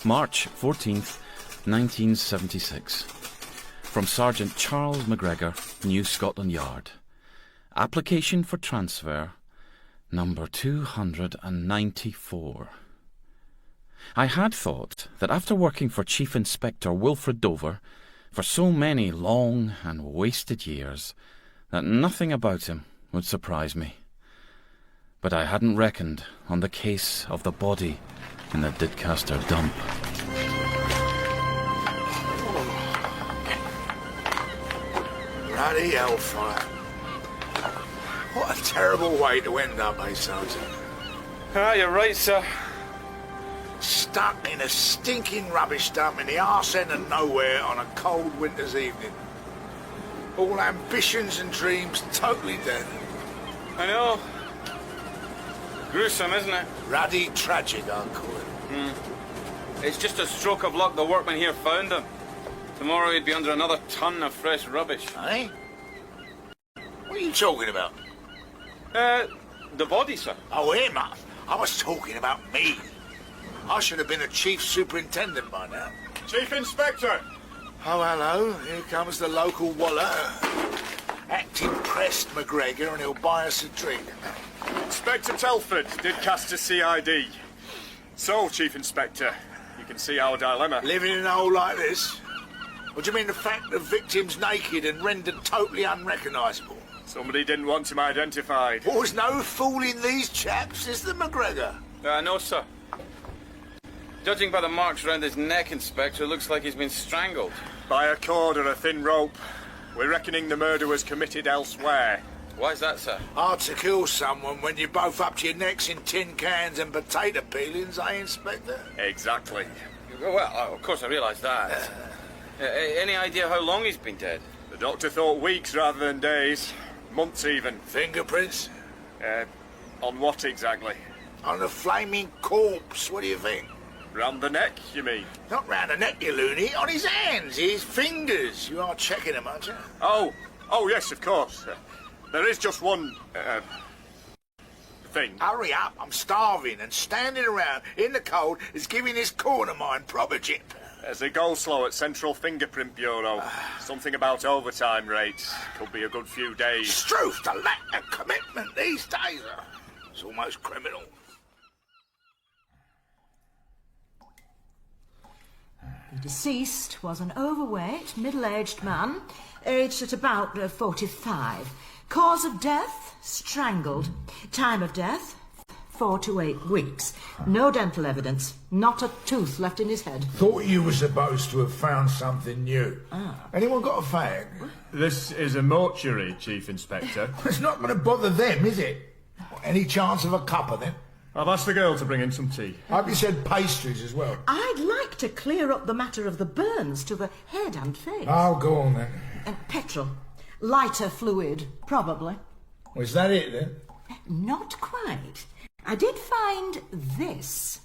March 14th, 1976. From Sergeant Charles McGregor, New Scotland Yard. Application for transfer, number 294. I had thought that after working for Chief Inspector Wilfred Dover for so many long and wasted years, that nothing about him would surprise me. But I hadn't reckoned on the case of the body in the Didcaster dump. Bloody hellfire. What a terrible way to end up, eh, Sergeant? Ah, you're right, sir. Stuck in a stinking rubbish dump in the arse end of nowhere on a cold winter's evening. All ambitions and dreams totally dead. I know. Gruesome, isn't it? Ruddy tragic, I'll call it. It's just a stroke of luck the workmen here found him. Tomorrow he'd be under another ton of fresh rubbish. Eh? What are you talking about? The body, sir. Oh, him? I was talking about me. I should have been a chief superintendent by now. Chief Inspector! Oh, hello. Here comes the local waller. Acting pressed, McGregor, and he'll buy us a drink. Inspector Telford, Didcaster CID. So, Chief Inspector, you can see our dilemma. Living in a hole like this? What do you mean the fact the victim's naked and rendered totally unrecognisable? Somebody didn't want him identified. Well, there's no fooling these chaps, is there, McGregor? No, sir. Judging by the marks around his neck, Inspector, it looks like he's been strangled. By a cord or a thin rope. We're reckoning the murder was committed elsewhere. Why's that, sir? Hard to kill someone when you're both up to your necks in tin cans and potato peelings, eh, Inspector? Exactly. Well, of course I realise that. Any idea how long he's been dead? The doctor thought weeks rather than days. Months even. Fingerprints? On what exactly? On a flaming corpse, what do you think? Round the neck, you mean? Not round the neck, you loony. On his hands, his fingers. You are checking them, aren't you? Oh, yes, of course. There is just one, thing. Hurry up, I'm starving, and standing around in the cold is giving this corn of mine proper jip. There's a go-slow at Central Fingerprint Bureau. Something about overtime rates. Could be a good few days. Struth, the lack of commitment these days. It's almost criminal. The deceased was an overweight, middle-aged man, aged at about 45. Cause of death, strangled. Time of death, 4 to 8 weeks. No dental evidence. Not a tooth left in his head. Thought you were supposed to have found something new. Anyone got a fag? This is a mortuary, Chief Inspector. It's not going to bother them, is it? Any chance of a cuppa, then? I've asked the girl to bring in some tea. I hope you said pastries as well. I'd like to clear up the matter of the burns to the head and face. Oh, go on, then. And petrol. Lighter fluid, probably. Was that it, then? Not quite. I did find this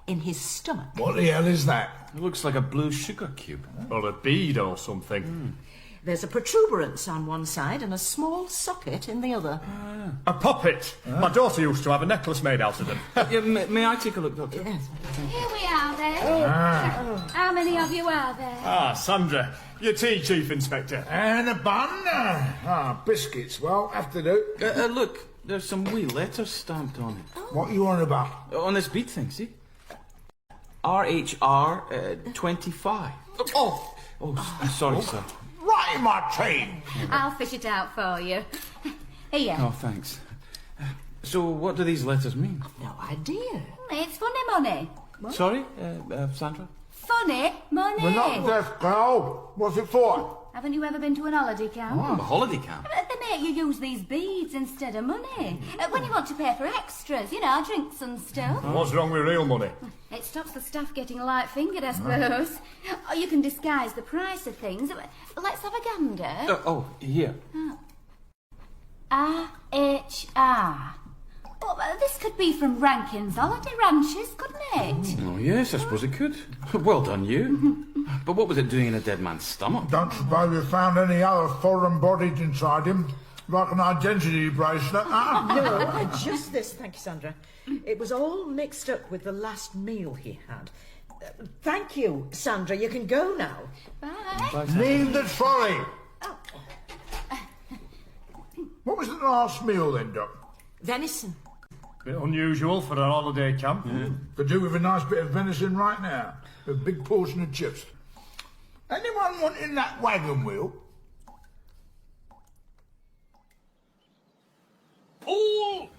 in his stomach. What the hell is that? It looks like a blue sugar cube. Or a bead or something. There's a protuberance on one side and a small socket in the other. A puppet. My daughter used to have a necklace made out of them. May I take a look, Doctor? Yes. Here we are, then. How many of you are there? Sandra. Your tea, Chief Inspector. And a bun? Biscuits. Well, have to do. Look, there's some wee letters stamped on it. What you on about? On this bead thing, see? RHR 25. Oh, sorry, sir. Right in my tea. I'll fish it out for you. Here. Oh, thanks. So, what do these letters mean? No idea. It's funny money. Sorry, Sandra? Funny money. We're not deaf, girl. What's it for? Haven't you ever been to an holiday camp? A holiday camp. They make you use these beads instead of money. When you want to pay for extras, drinks and stuff. What's wrong with real money? It stops the staff getting light-fingered, I suppose. Or you can disguise the price of things. Let's have a gander. Here. RHR. Well, this could be from Rankin's Holiday Ranches, couldn't it? Oh, yes, I suppose it could. Well done, you. But what was it doing in a dead man's stomach? Don't suppose you found any other foreign bodies inside him? Like an identity bracelet, No, just this, thank you, Sandra. It was all mixed up with the last meal he had. Thank you, Sandra. You can go now. Bye. Name the trolley. Oh, What was the last meal then, Doc? venison. Bit unusual for a holiday camp. Could do with a nice bit of venison right now. A big portion of chips. Anyone wanting that wagon wheel? Pull!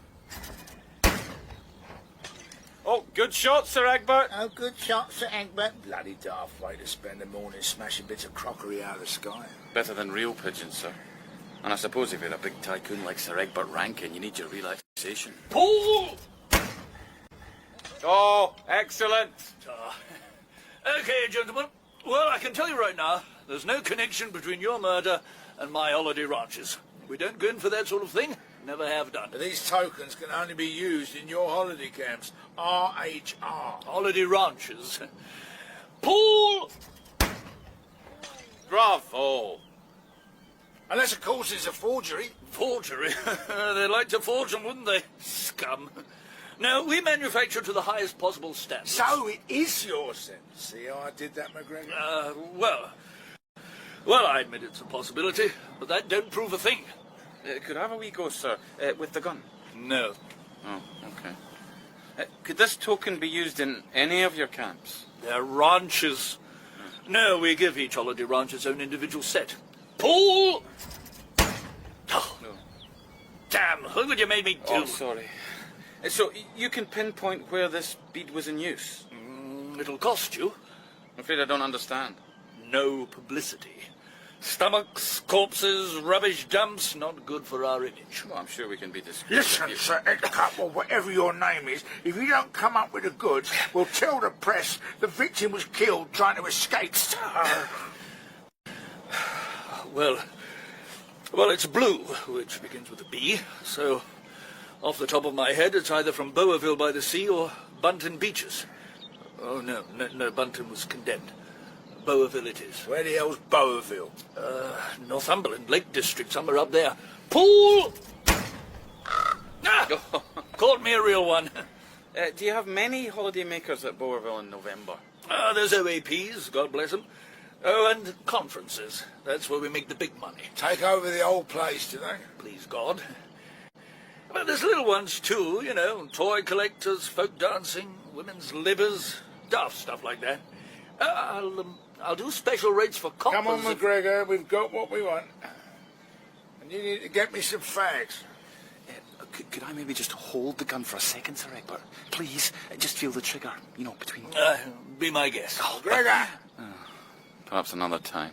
Oh, good shot, Sir Egbert. Oh, good shot, Sir Egbert. Bloody daft way to spend the morning smashing bits of crockery out of the sky. Better than real pigeons, sir. And I suppose if you're a big tycoon like Sir Egbert Rankin, you need your relaxation. Pull! Oh, excellent. Okay, gentlemen. Well, I can tell you right now, there's no connection between your murder and my holiday ranches. We don't go in for that sort of thing. Never have done. But these tokens can only be used in your holiday camps. RHR. Holiday ranches. Pull! Bravo. Unless, of course, it's a forgery. Forgery? They'd like to forge them, wouldn't they? Scum. No, we manufacture to the highest possible standards. So it is your sense. See how I did that, McGregor? Well, I admit it's a possibility, but that don't prove a thing. Could I have a wee go, sir, with the gun? No. Oh, okay. Could this token be used in any of your camps? They're ranches. No, we give each holiday ranch its own individual set. Pull! Oh, No. damn, look what you made me do. Oh, sorry. So, you can pinpoint where this bead was in use? It'll cost you. I'm afraid I don't understand. No publicity. Stomachs, corpses, rubbish dumps, not good for our image. Well, I'm sure we can be discreet. Listen, Sir Egbert, or whatever your name is, if you don't come up with the goods, we'll tell the press the victim was killed trying to escape. Well, it's blue, which begins with a B, so off the top of my head, it's either from Bowerville by the sea or Bunton Beaches. Oh, no, Bunton was condemned. Bowerville it is. Where the hell's Bowerville? Northumberland, Lake District, somewhere up there. Pool! Ah! Caught me a real one. Do you have many holiday makers at Bowerville in November? There's OAPs, God bless them. Oh, and conferences. That's where we make the big money. Take over the old place, do they? Please God. But there's little ones too, you know, toy collectors, folk dancing, women's livers, daft stuff like that. I'll do special rates for coppers. Come on, McGregor, we've got what we want. And you need to get me some fags. Could I maybe just hold the gun for a second, Sir Egbert? Please, just feel the trigger, between... Be my guest. McGregor! Perhaps another time.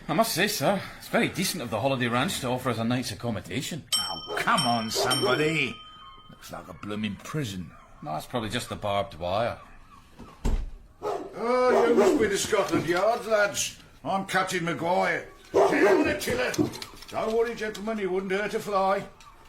I must say, sir, it's very decent of the Holiday Ranch to offer us a night's accommodation. Oh, come on, somebody. Looks like a blooming prison. No, that's probably just the barbed wire. Oh, you must be the Scotland Yard, lads. I'm Captain Maguire. Down the tiller. Don't worry, gentlemen, you wouldn't hurt a fly.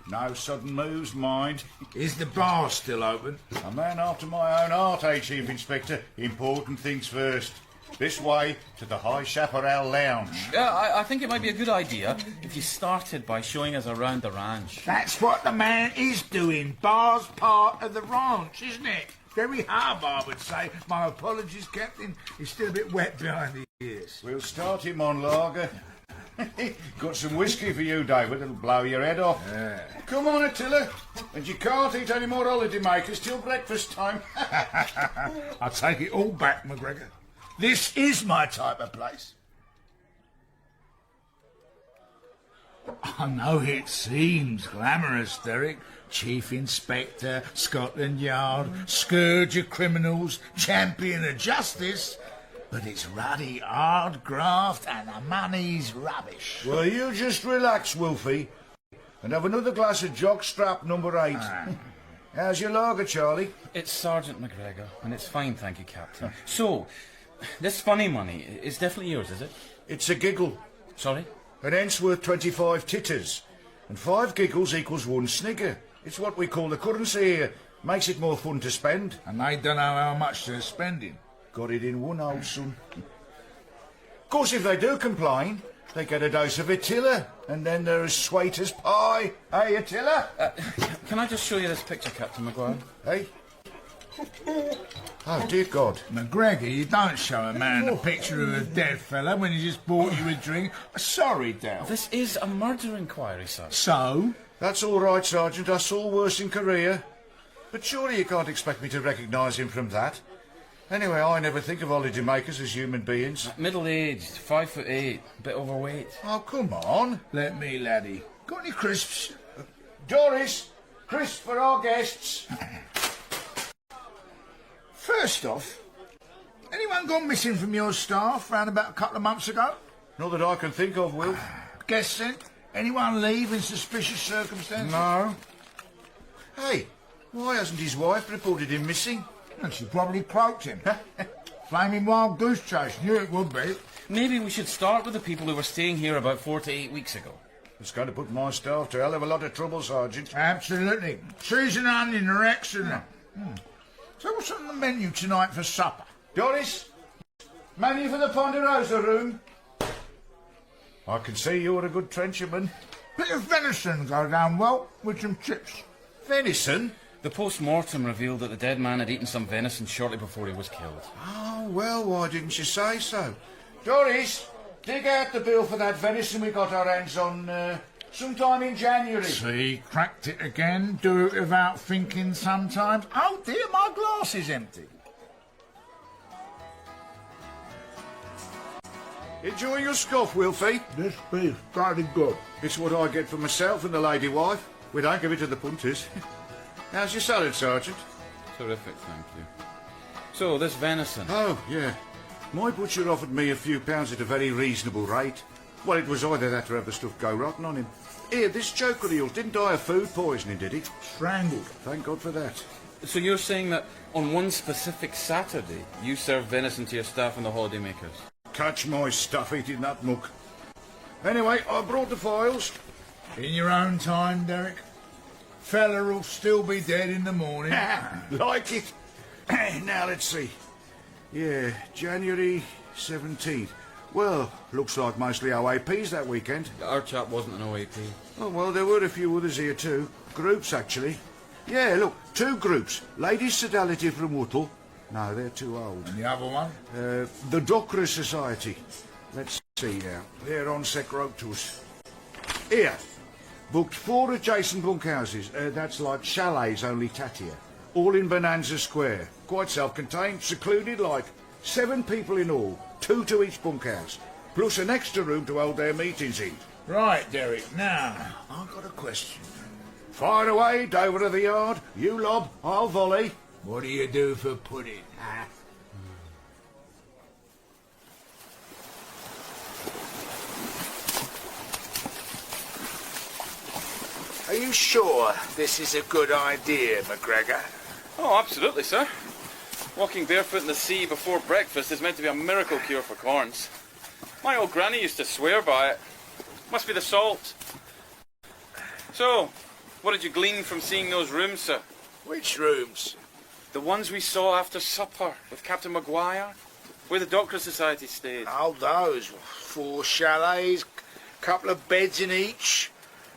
No sudden moves, mind. Is the bar still open? A man after my own heart, Chief Inspector. Important things first. This way to the High Chaparral Lounge. Yeah, I think it might be a good idea if you started by showing us around the ranch. That's what the man is doing. Bar's part of the ranch, isn't it? Very hard, I would say. My apologies, Captain. He's still a bit wet behind the ears. We'll start him on lager. Got some whiskey for you, David. It'll blow your head off. Come on, Attila. And you can't eat any more holiday makers till breakfast time. I'll take it all back, McGregor. This is my type of place. I know it seems glamorous, Derek. Chief Inspector, Scotland Yard, scourge of criminals, champion of justice. But it's ruddy hard graft and the money's rubbish. Well, you just relax, Wolfie, and have another glass of jockstrap number 8. How's your lager, Charlie? It's Sergeant McGregor, and it's fine, thank you, Captain. So, this funny money is definitely yours, is it? It's a giggle. Sorry? An ent's worth 25 titters, and 5 giggles equals 1 snigger. It's what we call the currency here. Makes it more fun to spend. And they don't know how much they're spending. Got it in one, old son. Of course, if they do complain, They get a dose of Attila, and then they're as sweet as pie. Hey, Attila? Can I just show you this picture, Captain Maguire? Hey? Oh, dear God. McGregor, you don't show a man a picture of a dead fella when he just bought you a drink. Sorry, Del. This is a murder inquiry, sir. So? That's all right, Sergeant. I saw worse in Korea. But surely you can't expect me to recognise him from that. Anyway, I never think of holidaymakers as human beings. Middle-aged, 5'8", a bit overweight. Oh, come on. Let me, laddie. Got any crisps? Doris, crisps for our guests. First off, anyone gone missing from your staff round about a couple of months ago? Not that I can think of, Will. Guests sent? Anyone leave in suspicious circumstances? No. Hey, why hasn't his wife reported him missing? And she probably cloaked him. Flaming wild goose chase. Knew it would be. Maybe we should start with the people who were staying here about 4 to 8 weeks ago. It's going to put my staff to a hell of a lot of trouble, Sergeant. Absolutely. Cheese and onion are excellent. So what's on the menu tonight for supper? Doris, menu for the Ponderosa room. I can see you're a good trencherman. Bit of venison go down well with some chips. Venison? The post-mortem revealed that the dead man had eaten some venison shortly before he was killed. Oh, well, why didn't you say so? Doris, dig out the bill for that venison we got our hands on sometime in January. See, cracked it again. Do it without thinking sometimes. Oh dear, my glass is empty. Enjoying your scoff, Wilfie? This beef's bloody good. It's what I get for myself and the lady wife. We don't give it to the punters. How's your salad, Sergeant? Terrific, thank you. So, this venison. Oh, yeah. My butcher offered me a few pounds at a very reasonable rate. Well, it was either that or have the stuff go rotten on him. Here, this joker of yours didn't die of food poisoning, did he? Strangled. Thank God for that. So you're saying that on one specific Saturday, you served venison to your staff and the holidaymakers? Catch my stuff eating that muck. Anyway, I brought the files. In your own time, Derek. Feller'll still be dead in the morning. Like it. Now, let's see. Yeah, January 17th. Well, looks like mostly OAPs that weekend. Our chap wasn't an OAP. Oh, well, there were a few others here too. Groups, actually. Yeah, look, 2 groups. Ladies' Sodality from Whittle. No, they're too old. And the other one? The Dockra Society. Let's see now. They're on sec rope to us. Here. Booked 4 adjacent bunkhouses. That's like chalets, only tattier. All in Bonanza Square. Quite self-contained, secluded like. 7 people in all. 2 to each bunkhouse. Plus an extra room to hold their meetings in. Right, Derek. Now, I've got a question. Fire away, Dover of the Yard. You lob, I'll volley. What do you do for pudding? Are you sure this is a good idea, McGregor? Oh, absolutely, sir. Walking barefoot in the sea before breakfast is meant to be a miracle cure for corns. My old granny used to swear by it. Must be the salt. So, what did you glean from seeing those rooms, sir? Which rooms? The ones we saw after supper with Captain Maguire, where the Doctor Society stayed. Oh, those. 4 chalets, couple of beds in each,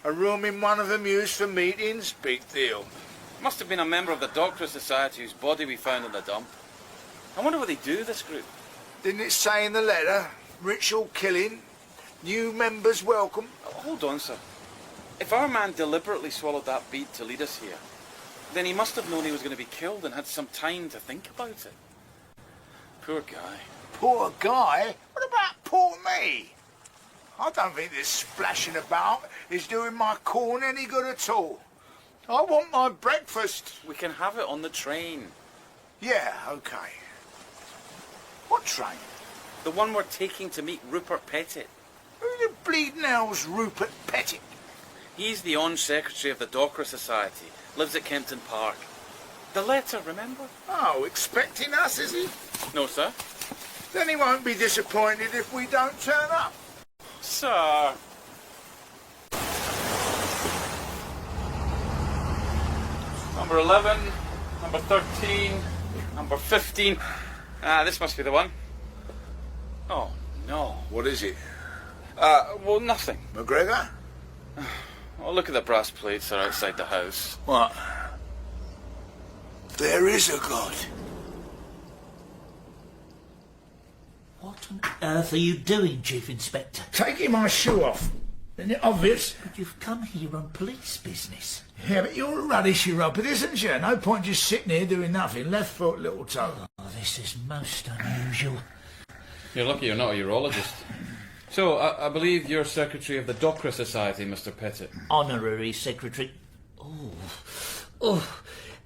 a room in one of them used for meetings. Big deal. Must have been a member of the Doctor Society whose body we found in the dump. I wonder what they do, this group. Didn't it say in the letter, ritual killing, new members welcome? Oh, hold on, sir. If our man deliberately swallowed that bead to lead us here, then he must have known he was going to be killed and had some time to think about it. Poor guy. Poor guy? What about poor me? I don't think this splashing about is doing my corn any good at all. I want my breakfast. We can have it on the train. Yeah, okay. What train? The one we're taking to meet Rupert Pettit. Who the bleeding hell's Rupert Pettit? He's the on-secretary of the Dockra Society. Lives at Kempton Park. The letter, remember? Oh, expecting us, is he? No, sir. Then he won't be disappointed if we don't turn up. Sir. Number 11, number 13, number 15. Ah, this must be the one. Oh, no. What is it? Well, nothing. McGregor? Oh, look at the brass plates that are outside the house. What? There is a God. What on earth are you doing, Chief Inspector? Taking my shoe off. Isn't it obvious? But you've come here on police business. Yeah, but you're a ruddy robber, isn't you? No point just sitting here doing nothing. Left foot, little toe. Oh, this is most unusual. You're lucky you're not a urologist. So, I believe you're secretary of the Docra Society, Mr. Pettit. Honorary secretary.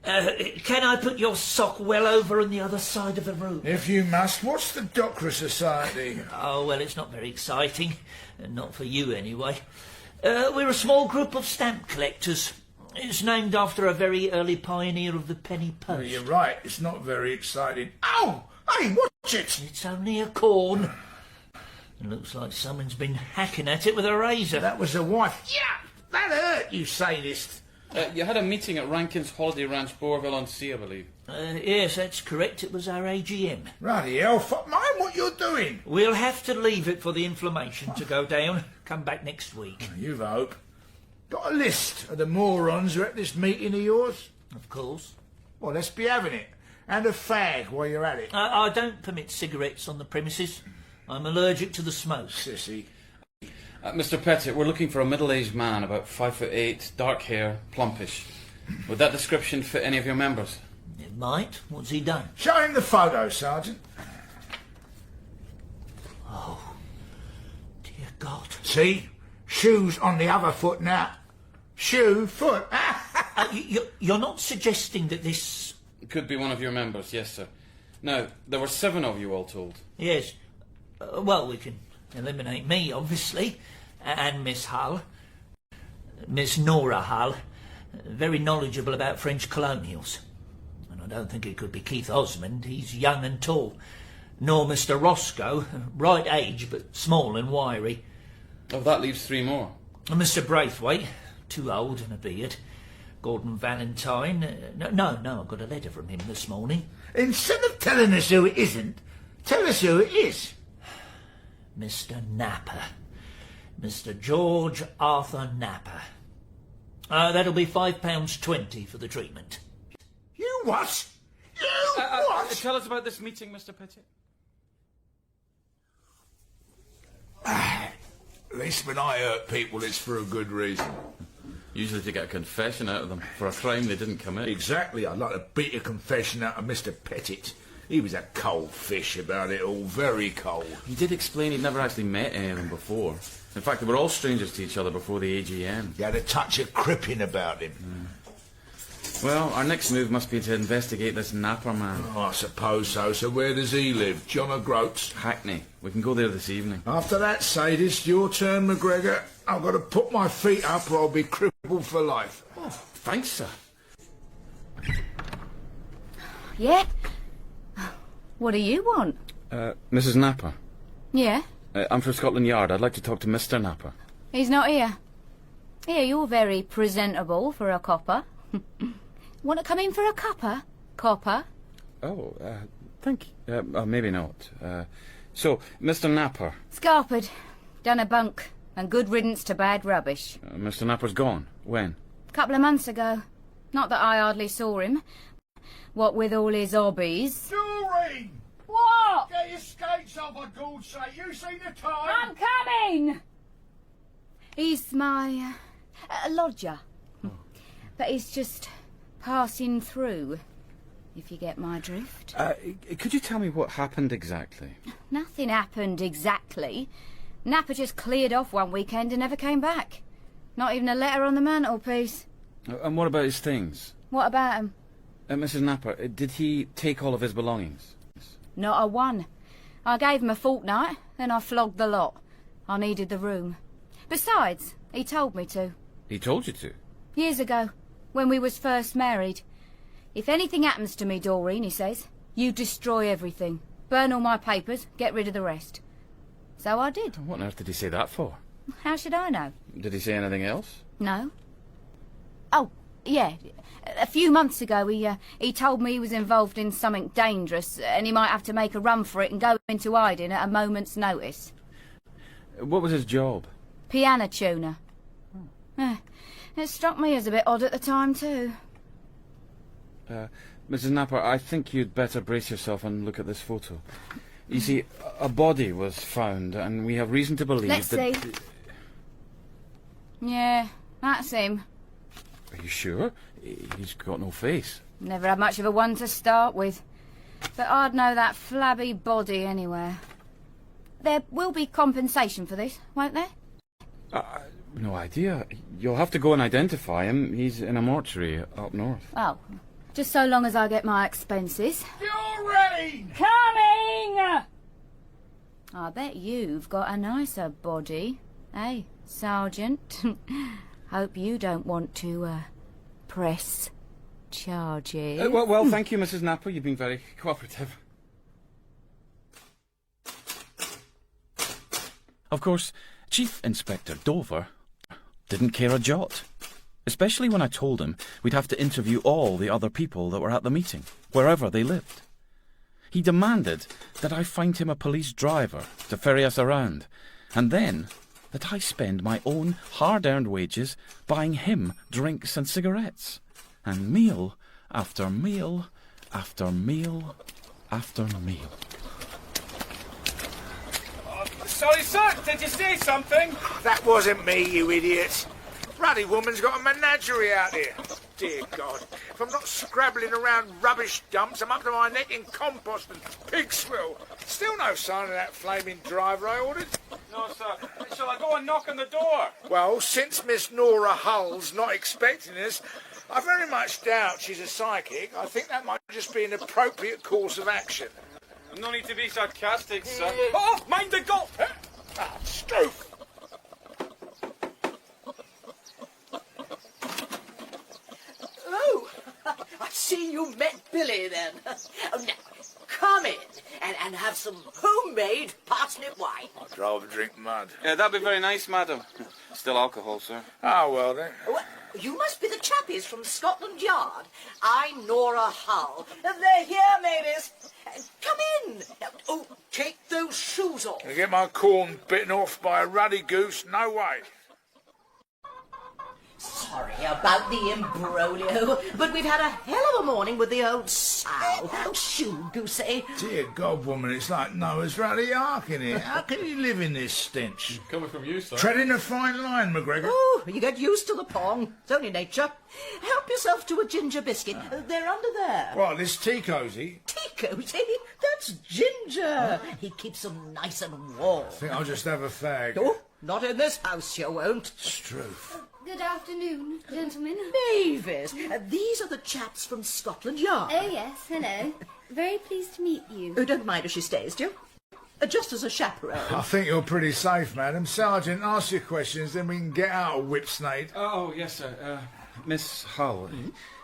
Can I put your sock well over on the other side of the room? If you must. What's the Docra Society? Oh, well, it's not very exciting. Not for you, anyway. We're a small group of stamp collectors. It's named after a very early pioneer of the penny post. Well, you're right. It's not very exciting. Ow! Hey, watch it! It's only a corn. It looks like someone's been hacking at it with a razor. That was the wife. Yeah! That hurt, you sadist. You had a meeting at Rankin's Holiday Ranch, Boerville-on-Sea, I believe. Yes, that's correct. It was our AGM. Bloody hell, fuck mind what you're doing. We'll have to leave it for the inflammation to go down. Come back next week. You've hope. Got a list of the morons who are at this meeting of yours? Of course. Well, let's be having it. And a fag while you're at it. I don't permit cigarettes on the premises. I'm allergic to the smoke. Sissy. Mr. Pettit, we're looking for a middle-aged man, about 5'8", dark hair, plumpish. Would that description fit any of your members? It might. What's he done? Show him the photo, Sergeant. Oh, dear God. See? Shoes on the other foot now. Shoe, foot. You're not suggesting that this... Could be one of your members, yes, sir. Now, there were 7 of you all told. Yes. Well, we can eliminate me, obviously, and Miss Hull. Miss Nora Hull. Very knowledgeable about French colonials. And I don't think it could be Keith Osmond. He's young and tall. Nor Mr. Roscoe. Right age, but small and wiry. Oh, that leaves 3 more. And Mr. Braithwaite. Too old and a beard. Gordon Valentine. No, I've got a letter from him this morning. Instead of telling us who it isn't, tell us who it is. Mr. Napper. Mr. George Arthur Napper. That'll be £5.20 for the treatment. You what? You what? Tell us about this meeting, Mr. Pettit. At least when I hurt people, it's for a good reason. Usually to get a confession out of them for a crime they didn't commit. Exactly. I'd like to beat a confession out of Mr. Pettit. He was a cold fish about it all, very cold. He did explain he'd never actually met any of them before. In fact, they were all strangers to each other before the AGM. He had a touch of cripping about him. Well, our next move must be to investigate this Napper man. Oh, I suppose so. So where does he live? John O'Groats? Hackney. We can go there this evening. After that, sadist, your turn, McGregor. I've got to put my feet up or I'll be crippled for life. Oh, thanks, sir. Yeah? What do you want? Mrs. Napper. Yeah? I'm from Scotland Yard. I'd like to talk to Mr. Napper. He's not here. Here, you're very presentable for a copper. Want to come in for a cuppa? Copper? Oh, thank you. Maybe not. So, Mr. Napper. Scarpered. Done a bunk. And good riddance to bad rubbish. Mr. Napper's gone. When? A couple of months ago. Not that I hardly saw him. What with all his hobbies. Doreen! What? Get your skates off, for God's sake. You seen the time? I'm coming! He's my lodger. But he's just passing through, if you get my drift. Could you tell me what happened exactly? Nothing happened exactly. Napper just cleared off one weekend and never came back. Not even a letter on the mantelpiece. And what about his things? What about him? Mrs. Napper, did he take all of his belongings? Not a one. I gave him a fortnight, then I flogged the lot. I needed the room. Besides, he told me to. He told you to? Years ago, when we was first married. If anything happens to me, Doreen, he says, you destroy everything. Burn all my papers, get rid of the rest. So I did. What on earth did he say that for? How should I know? Did he say anything else? No. Oh, yeah. A few months ago, he told me he was involved in something dangerous and he might have to make a run for it and go into hiding at a moment's notice. What was his job? Piano tuner. It struck me as a bit odd at the time, too. Mrs. Napper, I think you'd better brace yourself and look at this photo. You see, a body was found, and we have reason to believe Let's see. Yeah, that's him. Are you sure? He's got no face. Never had much of a one to start with. But I'd know that flabby body anywhere. There will be compensation for this, won't there? No idea. You'll have to go and identify him. He's in a mortuary up north. Oh, just so long as I get my expenses. You're ready! Coming! I bet you've got a nicer body. Hey, Sergeant. Hope you don't want to, press charges. Well, thank you, Mrs. Napper. You've been very cooperative. Of course, Chief Inspector Dover didn't care a jot. Especially when I told him we'd have to interview all the other people that were at the meeting, wherever they lived. He demanded that I find him a police driver to ferry us around, and then that I spend my own hard-earned wages buying him drinks and cigarettes, and meal after meal after meal after meal. Sorry, sir, did you say something? That wasn't me, you idiot. Ruddy woman's got a menagerie out here. Dear God, if I'm not scrabbling around rubbish dumps, I'm up to my neck in compost and pig swill. Still no sign of that flaming driver I ordered. No, sir. Shall I go and knock on the door? Well, since Miss Nora Hull's not expecting us, I very much doubt she's a psychic. I think that might just be an appropriate course of action. No need to be sarcastic, sir. Oh, mind the gulp! Ah, Stroof! Oh, I see you met Billy then. Oh, now, come in and have some homemade parsnip wine. I'd rather drink mud. Yeah, that'd be very nice, madam. Still alcohol, sir. Oh, well then. Oh, you must be the chappies from Scotland Yard. I'm Nora Hull. They're here, ladies. Come in. Oh, take those shoes off. To get my corn bitten off by a ruddy goose, no way. Sorry about the imbroglio, but we've had a hell of a morning with the old sow. Oh, shoo, goosey. Dear God, woman, it's like Noah's ruddy ark in here. How can you live in this stench? Coming from you, sir. Treading a fine line, McGregor. Oh, you get used to the pong. It's only nature. Help yourself to a ginger biscuit. They're under there. What, this tea cosy? Tea cosy? That's Ginger. He keeps them nice and warm. I think I'll just have a fag. Oh, not in this house, you won't. Struth. Good afternoon, gentlemen. Mavis, these are the chaps from Scotland Yard. Oh, yes, hello. Very pleased to meet you. Oh, don't mind if she stays, do you? Just as a chaperone. I think you're pretty safe, madam. Sergeant, ask your questions, then we can get out of Whipsnade. Oh, yes, sir. Miss Hull,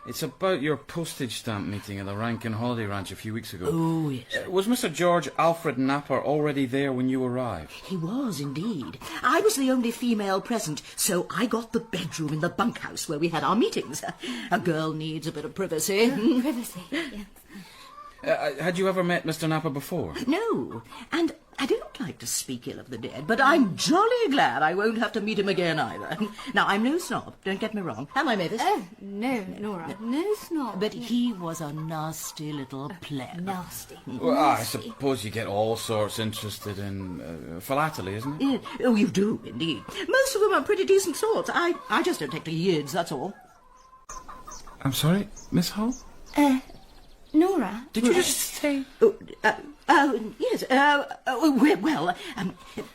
it's about your postage stamp meeting at the Rankin Holiday Ranch a few weeks ago. Oh, yes. Was Mr. George Alfred Napper already there when you arrived? He was, indeed. I was the only female present, so I got the bedroom in the bunkhouse where we had our meetings. A girl needs a bit of privacy. Privacy, yes. Had you ever met Mr. Napper before? No, and I don't like to speak ill of the dead, but I'm jolly glad I won't have to meet him again either. Now, I'm no snob, don't get me wrong. Am I, Mavis? Oh, no, Nora, no snob. But he was a nasty little pleb. Nasty. Well, I suppose you get all sorts interested in philately, isn't it? Oh, you do, indeed. Most of them are pretty decent sorts. I just don't take to yids, that's all. I'm sorry, Miss Hull? Nora? Did you just say... Yes,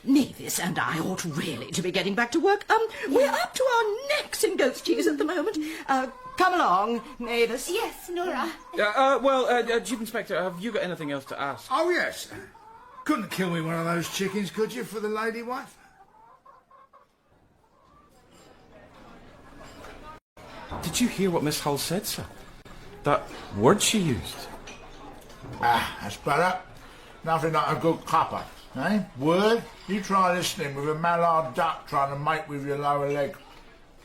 Mavis and I ought really to be getting back to work. We're up to our necks in goat's cheese at the moment. Come along, Mavis. Yes, Nora. Chief Inspector, have you got anything else to ask? Oh, yes. Couldn't kill me one of those chickens, could you, for the lady wife? Did you hear what Miss Hull said, sir? That word she used. That's better. Nothing like a good cuppa, eh? Word? You try listening with a mallard duck trying to mate with your lower leg.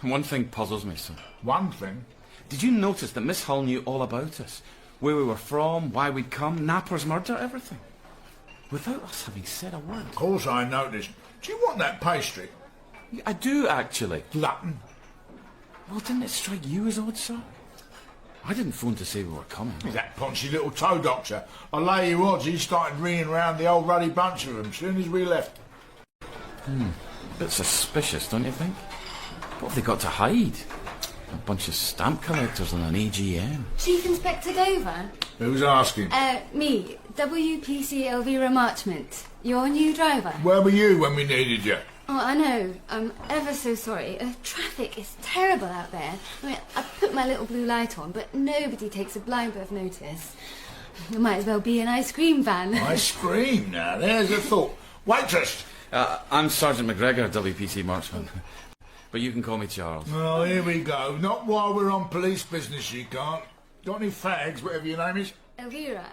One thing puzzles me, sir. One thing? Did you notice that Miss Hull knew all about us? Where we were from, why we'd come, Napper's murder, everything? without us having said a word. Of course I noticed. Do you want that pastry? I do, actually. Glutton. Well, didn't it strike you as odd, sir? I didn't phone to say we were coming. That paunchy little toe doctor. I lay you odds, he started ringing round the old ruddy bunch of them as soon as we left. A bit suspicious, don't you think? What have they got to hide? A bunch of stamp collectors and an AGM. Chief Inspector Dover? Who's asking? Me, WPC Elvira Marchment. Your new driver. Where were you when we needed you? Oh, I know. I'm ever so sorry. Traffic is terrible out there. I mean, I put my little blue light on, but nobody takes a blind bit of notice. It might as well be an ice cream van. Ice cream now, there's a thought. Waitress! I'm Sergeant McGregor, WPC Marksman. But you can call me Charles. Oh, here we go. Not while we're on police business, you can't. Got any fags, whatever your name is? Elvira.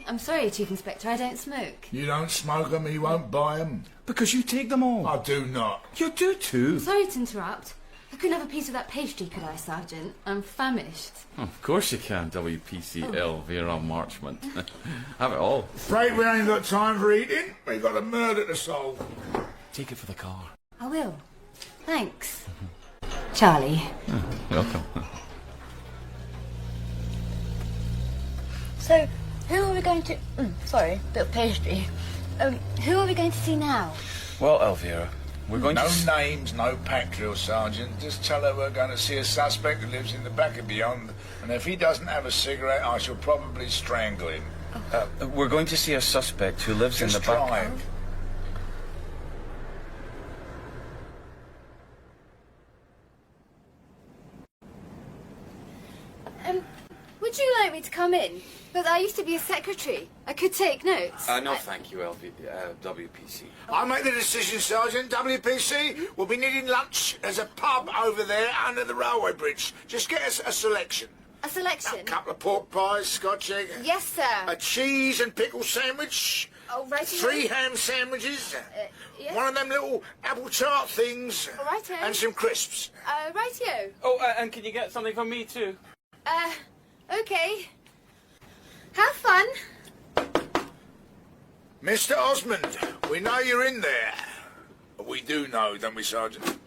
I'm sorry, Chief Inspector, I don't smoke. You don't smoke them, he won't buy them. Because you take them all. I do not. You do too. Sorry to interrupt. I couldn't have a piece of that pastry, could I, Sergeant? I'm famished. Oh, of course you can, WPC Elvira Marchment. Have it all. Afraid we ain't got time for eating. We've got a murder to solve. Take it for the car. I will. Thanks. Charlie. Welcome. So, who are we going to... sorry, bit of pastry. Who are we going to see now? Well, Elvira, we're going No to... names, no pack drill, Sergeant. Just tell her we're going to see a suspect who lives in the back and beyond, and if he doesn't have a cigarette, I shall probably strangle him. We're going to see a suspect who lives in the Just back... drive. Would you like me to come in? But I used to be a secretary. I could take notes. No, thank you, WPC. I'll make the decision, Sergeant. WPC will be needing lunch. There's a pub over there under the railway bridge. Just get us a selection. A selection? A couple of pork pies, Scotch egg. Yes, sir. A cheese and pickle sandwich. Oh, right. 3 ham sandwiches. Yes. One of them little apple tart things. Righto. And some crisps. Rightio. Oh, and can you get something for me too? Okay. Have fun. Mr. Osmond, we know you're in there. We do know, don't we, Sergeant?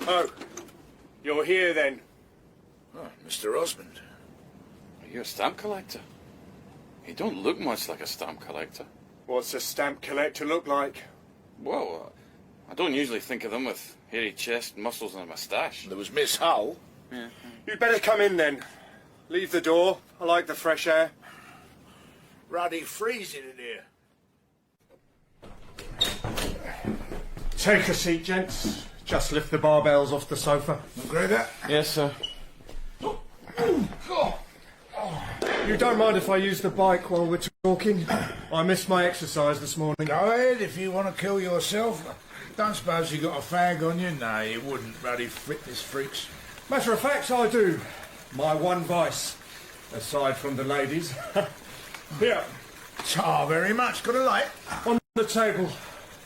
Oh, you're here then. Oh, Mr. Osmond. Are you a stamp collector? You don't look much like a stamp collector. What's a stamp collector look like? Well, I don't usually think of them with hairy chest, muscles and a moustache. There was Miss Hull. Yeah. You'd better come in then. Leave the door. I like the fresh air. Ruddy freezing in here. Take a seat, gents. Just lift the barbells off the sofa. McGregor? Yes, sir. You don't mind if I use the bike while we're talking? I missed my exercise this morning. Go ahead if you want to kill yourself. Don't suppose you got a fag on you? No, you wouldn't, ruddy fitness freaks. Matter of fact, I do. My one vice, aside from the ladies. Here, Tar very much. Got a light? on the table.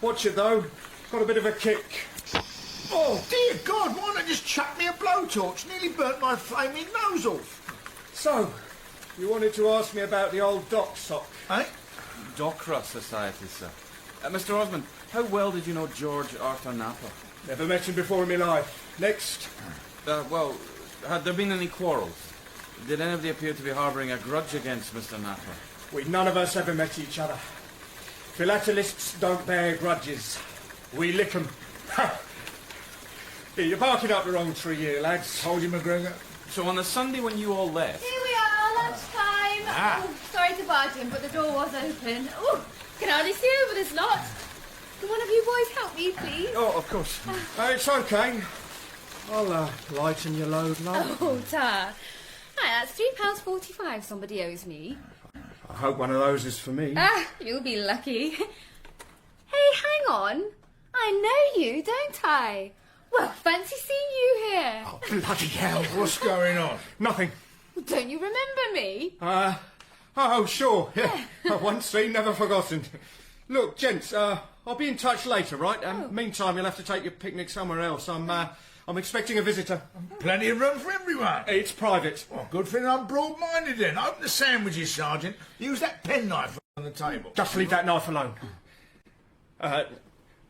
Watch it, though. Got a bit of a kick. Oh, dear God, why not just chuck me a blowtorch? Nearly burnt my flaming nose off. So, you wanted to ask me about the old dock sock? Eh? Docra Society, sir. Mr. Osmond, how well did you know George Arthur Napa? Never met him before in my life. Next. Well, had there been any quarrels? Did anybody appear to be harbouring a grudge against Mr. Napa? We none of us ever met each other. Philatelists don't bear grudges. We lick 'em. You're barking up the wrong tree here, lads. Told you, McGregor. So on the Sunday when you all left... Here we are, lunchtime. Ah. Oh, sorry to barge in, but the door was open. Oh, can hardly see over this lot. Can one of you boys help me, please? Oh, of course. It's okay. I'll lighten your load, love. Oh, Tar. Hi, that's £3.45 somebody owes me. I hope one of those is for me. You'll be lucky. Hey, hang on. I know you, don't I? Well, fancy seeing you here. Oh, bloody hell, what's going on? Nothing. Don't you remember me? Oh, sure. Yeah. Once seen, never forgotten. Look, gents, I'll be in touch later, right? Meantime, you'll have to take your picnic somewhere else. I'm expecting a visitor. Plenty of room for everyone. It's private. Well, good thing I'm broad-minded then. Open the sandwiches, Sergeant. Use that penknife on the table. Just leave that knife alone.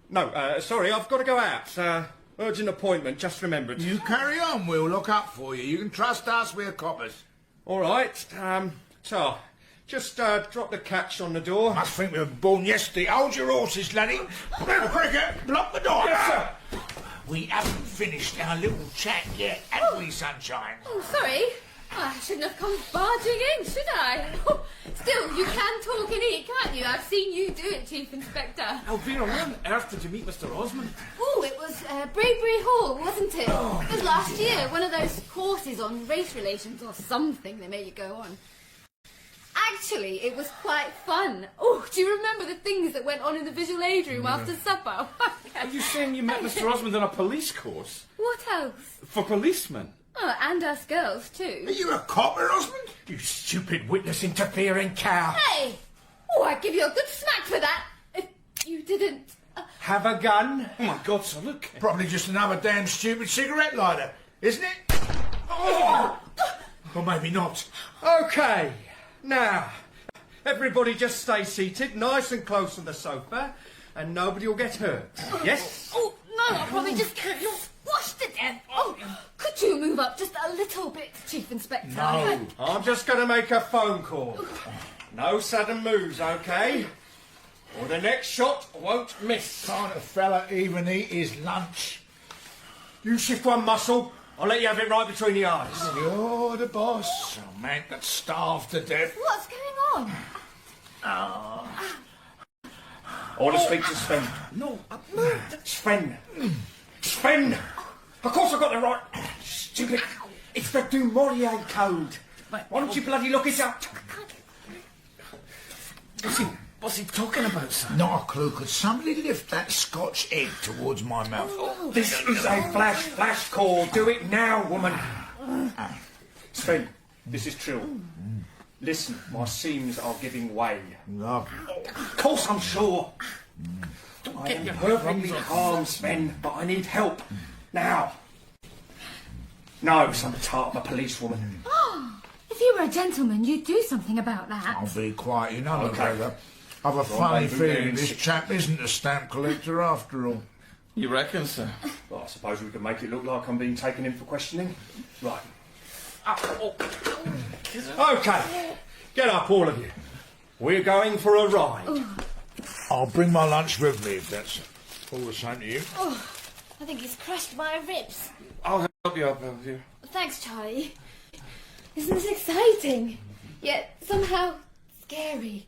No, sorry, I've got to go out. Urgent appointment, just remembered. You carry on, we'll look up for you. You can trust us, we're coppers. All right, so, just drop the catch on the door. Must think we were born yesterday. Hold your horses, laddie. Cricket, block the door. Yes, sir. We haven't finished our little chat yet, have we, Sunshine? Oh, sorry. I shouldn't have come barging in, should I? Still, you can talk and eat, can't you? I've seen you do it, Chief Inspector. Elvira, where on earth did you meet Mr. Osmond? Oh, it was Braebury Hall, wasn't it? It was last year, one of those courses on race relations or something they made you go on. Actually, it was quite fun. Oh, do you remember the things that went on in the visual aid room after supper? Are you saying you met Mr. Osmond on a police course? What else? For policemen? Oh, and us girls, too. Are you a copper, Osmond? You stupid witness interfering cow. Hey! Oh, I'd give you a good smack for that if you didn't... Have a gun? Oh my God, sir, look. Probably just another damn stupid cigarette lighter, isn't it? Oh! Or maybe not. OK, now, everybody just stay seated, nice and close on the sofa, and nobody will get hurt. Yes? Oh, no, I'll probably just get you squashed to death. Oh, could you move up just a little bit, Chief Inspector? No. I'm just going to make a phone call. No sudden moves, OK? Or the next shot won't miss. Can't a fella even eat his lunch? You shift one muscle, I'll let you have it right between the eyes. You're the boss. A man that's starved to death. What's going on? I want to speak to Sven. No, Sven. Sven! Of course I got the right... Stupid... It's the Du Maurier code. Why don't you bloody look it up? what's he talking about, sir? Not a clue. Could somebody lift that Scotch egg towards my mouth? This is a flash call. Do it now, woman. Sven, this is true. Listen, my seams are giving way. No. Of course I'm sure. I am perfectly calm, Sven, but I need help. Now. No, some tart of a policewoman. Oh, if you were a gentleman, you'd do something about that. I'll be quiet, you know, Okay. McGregor. I've a funny feeling this chap isn't a stamp collector after all. You reckon, sir? Well, I suppose we could make it look like I'm being taken in for questioning. Right. Okay. Get up, all of you. We're going for a ride. I'll bring my lunch with me if that's all the same to you. Oh, I think he's crushed my ribs. I'll help you up, Elvira. Thanks, Charlie. Isn't this exciting? Yet somehow scary.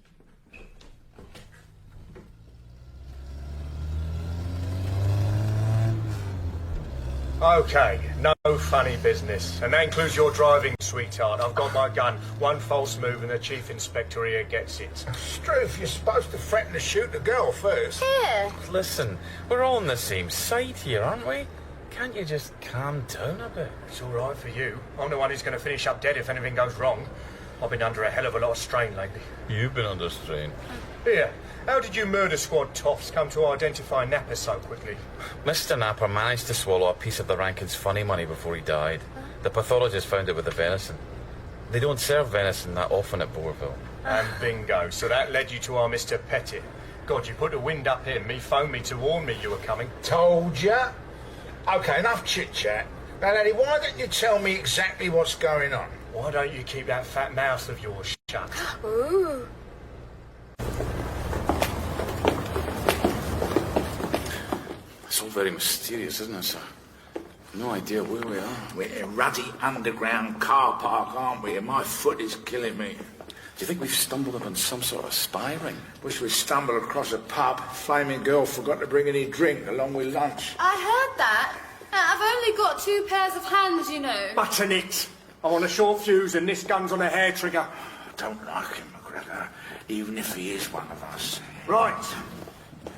Okay, no funny business. And that includes your driving, sweetheart. I've got my gun. One false move and the Chief Inspector here gets it. Struth, you're supposed to threaten to shoot the girl first. Here. Listen, we're all on the same side here, aren't we? Can't you just calm down a bit? It's all right for you. I'm the one who's going to finish up dead if anything goes wrong. I've been under a hell of a lot of strain lately. You've been under strain. Here, how did you murder squad toffs come to identify Napper so quickly? Mr. Napper managed to swallow a piece of the Rankin's funny money before he died. The pathologist found it with the venison. They don't serve venison that often at Bourville. And bingo, so that led you to our Mr. Pettit. God, you put the wind up him. He phoned me to warn me you were coming. Told ya. OK, enough chit-chat. Now, laddie, why don't you tell me exactly what's going on? Why don't you keep that fat mouth of yours shut? Ooh. It's all very mysterious, isn't it, sir? No idea where we are. We're in a ruddy underground car park, aren't we? And my foot is killing me. Do you think we've stumbled upon some sort of spy ring? Wish we'd stumbled across a pub. Flaming girl forgot to bring any drink along with lunch. I heard that. I've only got 2 pairs of hands, you know. Button it! I want a short fuse and this gun's on a hair trigger. I don't like him, McGregor, even if he is one of us. Right.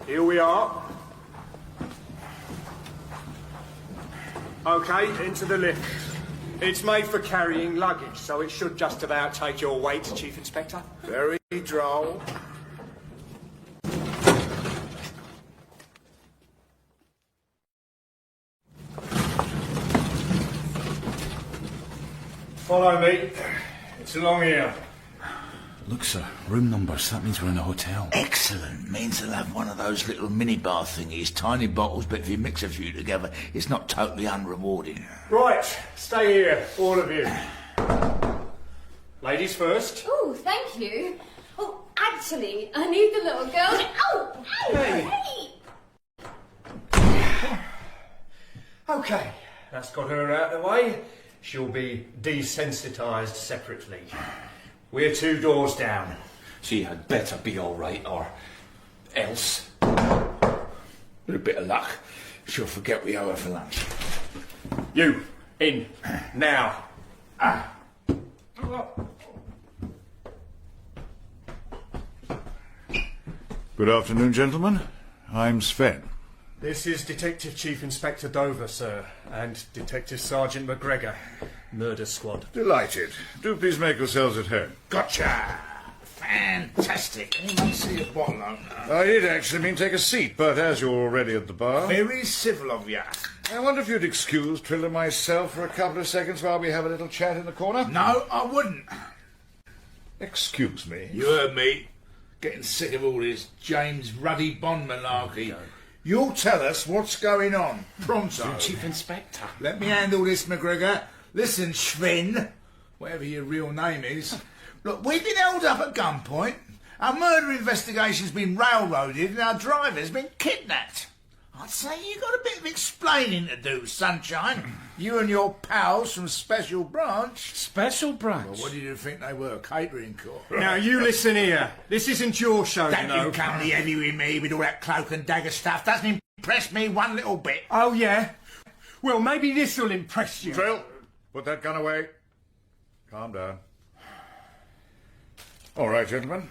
Here we are. OK, into the lift. It's made for carrying luggage, so it should just about take your weight, Chief Inspector. Very droll. Follow me. It's along here. Look, sir, room numbers. That means we're in a hotel. Excellent. Means they'll have one of those little minibar thingies, tiny bottles, but if you mix a few together, it's not totally unrewarding. Right, stay here, all of you. Ladies first. Oh, thank you. Oh, actually, I need the little girl. Oh, hey. Okay, that's got her out of the way. She'll be desensitised separately. We're 2 doors down. She had better be all right, or else. With a bit of luck, she'll forget we owe her for lunch. You, in, now. Good afternoon, gentlemen. I'm Sven. This is Detective Chief Inspector Dover, sir, and Detective Sergeant McGregor, Murder Squad. Delighted. Do please make yourselves at home. Gotcha! Fantastic. Anyone see a bottle opener? I did actually mean take a seat, but as you're already at the bar... Very civil of you. I wonder if you'd excuse Trill and myself for a couple of seconds while we have a little chat in the corner? No, I wouldn't. Excuse me. You heard me. Getting sick of all this James Ruddy Bond malarkey. You'll tell us what's going on. Pronto. Chief Inspector. Let me handle this, McGregor. Listen, Sven, whatever your real name is. Look, we've been held up at gunpoint. Our murder investigation's been railroaded and our driver's been kidnapped. I'd say you got a bit of explaining to do, Sunshine. You and your pals from Special Branch. Special Branch? Well, what did you think they were, catering corps? Now, you listen here. This isn't your show, Don't you know. you come the heavy with me with all that cloak and dagger stuff. Doesn't impress me one little bit. Oh, yeah? Well, maybe this'll impress you. Trill, put that gun away. Calm down. All right, gentlemen.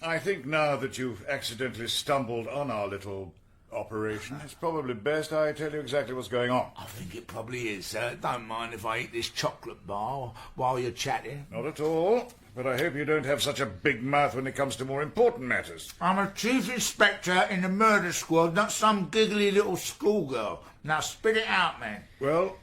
I think now that you've accidentally stumbled on our little operation, it's probably best I tell you exactly what's going on. I think it probably is, sir. Don't mind if I eat this chocolate bar while you're chatting. Not at all. But I hope you don't have such a big mouth when it comes to more important matters. I'm a chief inspector in the murder squad, not some giggly little schoolgirl. Now spit it out, man. Well,